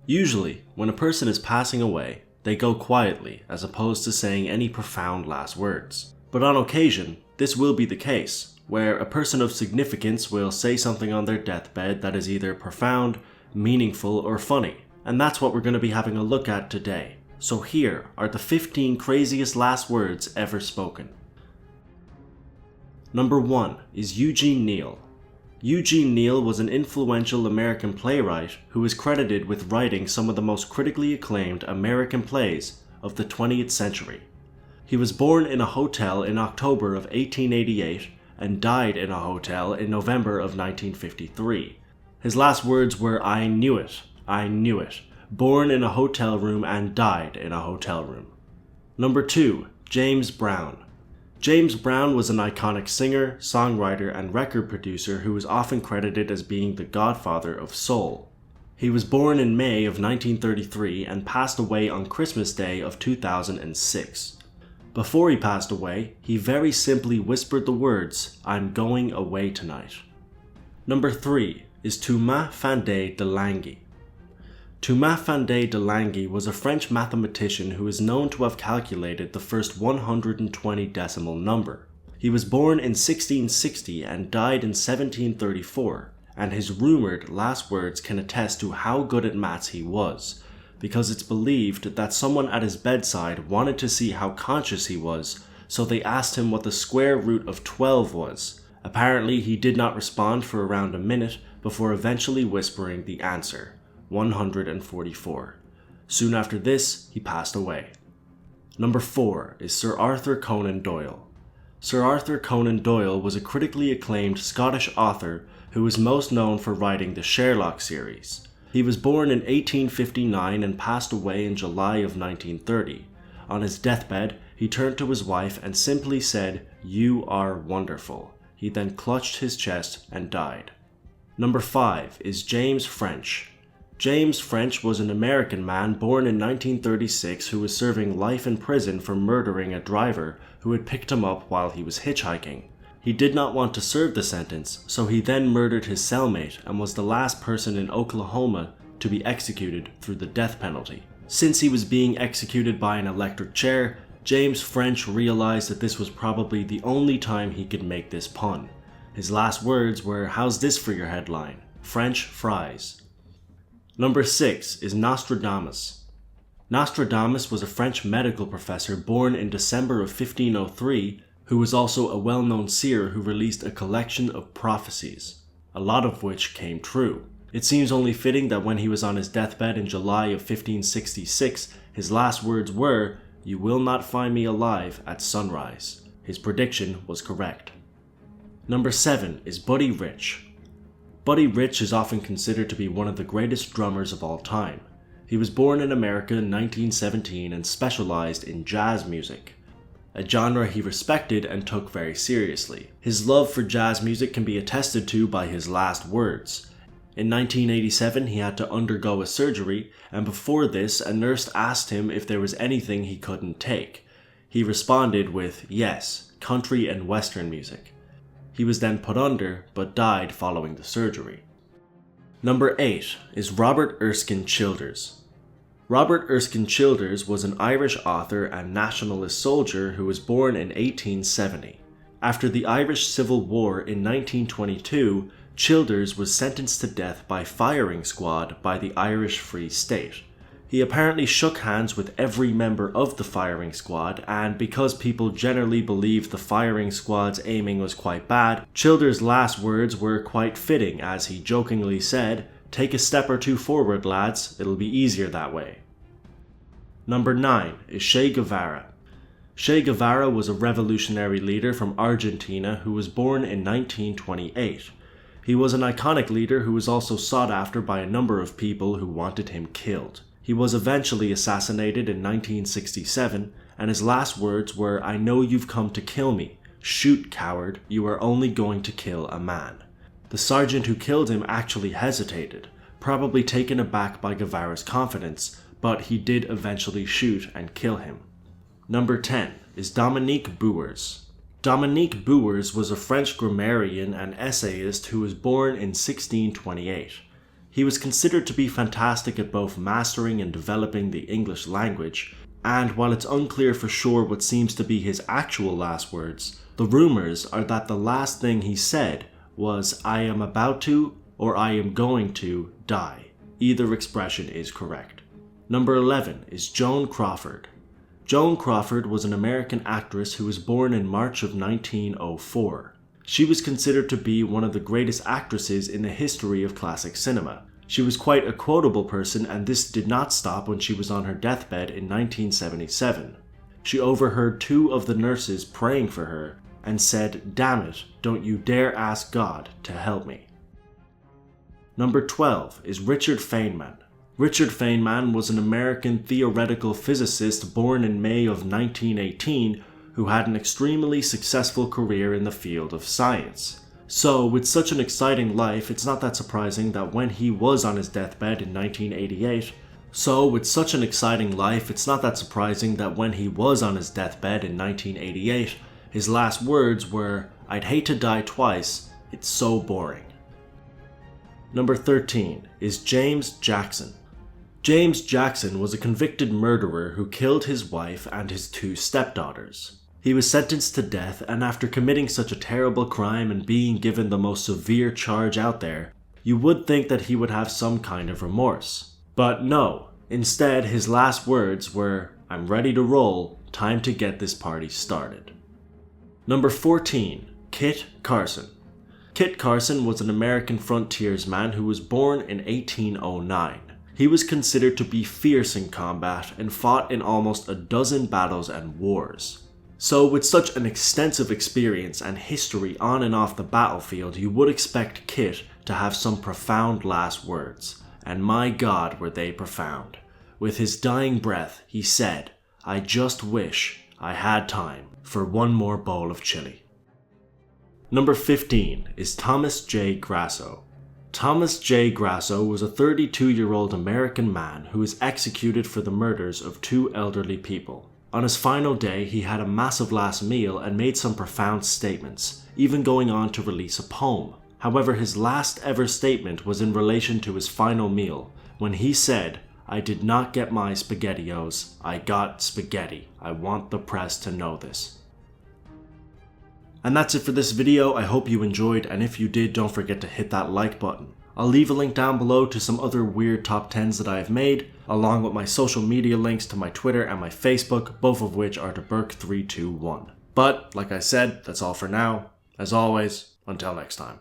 Usually, when a person is passing away, they go quietly as opposed to saying any profound last words. But on occasion, this will be the case, where a person of significance will say something on their deathbed that is either profound, meaningful, or funny. And that's what we're going to be having a look at today. So here are the 15 craziest last words ever spoken. Number 1 is Eugene Neal. Eugene Neal was an influential American playwright who is credited with writing some of the most critically acclaimed American plays of the 20th century. He was born in a hotel in October of 1888 and died in a hotel in November of 1953. His last words were, "I knew it, I knew it." Born in a hotel room and died in a hotel room. Number 2, James Brown. James Brown was an iconic singer, songwriter, and record producer who is often credited as being the godfather of soul. He was born in May of 1933 and passed away on Christmas Day of 2006. Before he passed away, he very simply whispered the words, "I'm going away tonight." Number 3 is Thomas Fandé de Langey. Thomas Fandé de Langey was a French mathematician who is known to have calculated the first 120 decimal number. He was born in 1660 and died in 1734, and his rumored last words can attest to how good at maths he was, because it's believed that someone at his bedside wanted to see how conscious he was, so they asked him what the square root of 12 was. Apparently he did not respond for around a minute before eventually whispering the answer, 144. Soon after this, he passed away. Number 4 is Sir Arthur Conan Doyle. Sir Arthur Conan Doyle was a critically acclaimed Scottish author who is most known for writing the Sherlock series. He was born in 1859 and passed away in July of 1930. On his deathbed, he turned to his wife and simply said, "You are wonderful." He then clutched his chest and died. Number 5 is James French. James French was an American man born in 1936 who was serving life in prison for murdering a driver who had picked him up while he was hitchhiking. He did not want to serve the sentence, so he then murdered his cellmate and was the last person in Oklahoma to be executed through the death penalty. Since he was being executed by an electric chair, James French realized that this was probably the only time he could make this pun. His last words were, "How's this for your headline? French fries." Number 6 is Nostradamus. Nostradamus was a French medical professor born in December of 1503 who was also a well-known seer who released a collection of prophecies, a lot of which came true. It seems only fitting that when he was on his deathbed in July of 1566, his last words were, "You will not find me alive at sunrise." His prediction was correct. Number 7 is Buddy Rich. Buddy Rich is often considered to be one of the greatest drummers of all time. He was born in America in 1917 and specialized in jazz music, a genre he respected and took very seriously. His love for jazz music can be attested to by his last words. In 1987, he had to undergo a surgery, and before this, a nurse asked him if there was anything he couldn't take. He responded with, "Yes, country and western music." He was then put under, but died following the surgery. Number 8 is Robert Erskine Childers. Robert Erskine Childers was an Irish author and nationalist soldier who was born in 1870. After the Irish Civil War in 1922, Childers was sentenced to death by firing squad by the Irish Free State. He apparently shook hands with every member of the firing squad, and because people generally believed the firing squad's aiming was quite bad, Childers' last words were quite fitting as he jokingly said, "Take a step or two forward, lads, it'll be easier that way." Number 9 is Che Guevara. Che Guevara was a revolutionary leader from Argentina who was born in 1928. He was an iconic leader who was also sought after by a number of people who wanted him killed. He was eventually assassinated in 1967, and his last words were, "I know you've come to kill me. Shoot, coward, you are only going to kill a man." The sergeant who killed him actually hesitated, probably taken aback by Guevara's confidence, but he did eventually shoot and kill him. Number 10 is Dominique Bouwers. Dominique Bouwers was a French grammarian and essayist who was born in 1628. He was considered to be fantastic at both mastering and developing the English language, and while it's unclear for sure what seems to be his actual last words, the rumors are that the last thing he said was "I am about to" or "I am going to" die. Either expression is correct. Number 11 is Joan Crawford. Joan Crawford was an American actress who was born in March of 1904. She was considered to be one of the greatest actresses in the history of classic cinema. She was quite a quotable person, and this did not stop when she was on her deathbed in 1977. She overheard two of the nurses praying for her and said, "Damn it, don't you dare ask God to help me." Number 12 is Richard Feynman. Richard Feynman was an American theoretical physicist born in May of 1918 who had an extremely successful career in the field of science. So, with such an exciting life, it's not that surprising that when he was on his deathbed in 1988, his last words were, "I'd hate to die twice, it's so boring." Number 13 is James Jackson. James Jackson was a convicted murderer who killed his wife and his two stepdaughters. He was sentenced to death, and after committing such a terrible crime and being given the most severe charge out there, you would think that he would have some kind of remorse. But no, instead his last words were, "I'm ready to roll, time to get this party started." Number 14, Kit Carson. Kit Carson was an American frontiersman who was born in 1809. He was considered to be fierce in combat and fought in almost a dozen battles and wars. So with such an extensive experience and history on and off the battlefield, you would expect Kit to have some profound last words. And my God, were they profound. With his dying breath, he said, "I just wish I had time for one more bowl of chili." Number 15 is Thomas J. Grasso. Thomas J. Grasso was a 32-year-old American man who was executed for the murders of two elderly people. On his final day, he had a massive last meal and made some profound statements, even going on to release a poem. However, his last ever statement was in relation to his final meal, when he said, "I did not get my SpaghettiOs, I got spaghetti. I want the press to know this." And that's it for this video. I hope you enjoyed, and if you did, don't forget to hit that like button. I'll leave a link down below to some other weird top 10s that I have made, along with my social media links to my Twitter and my Facebook, both of which are DeBurk321. But, like I said, that's all for now. As always, until next time.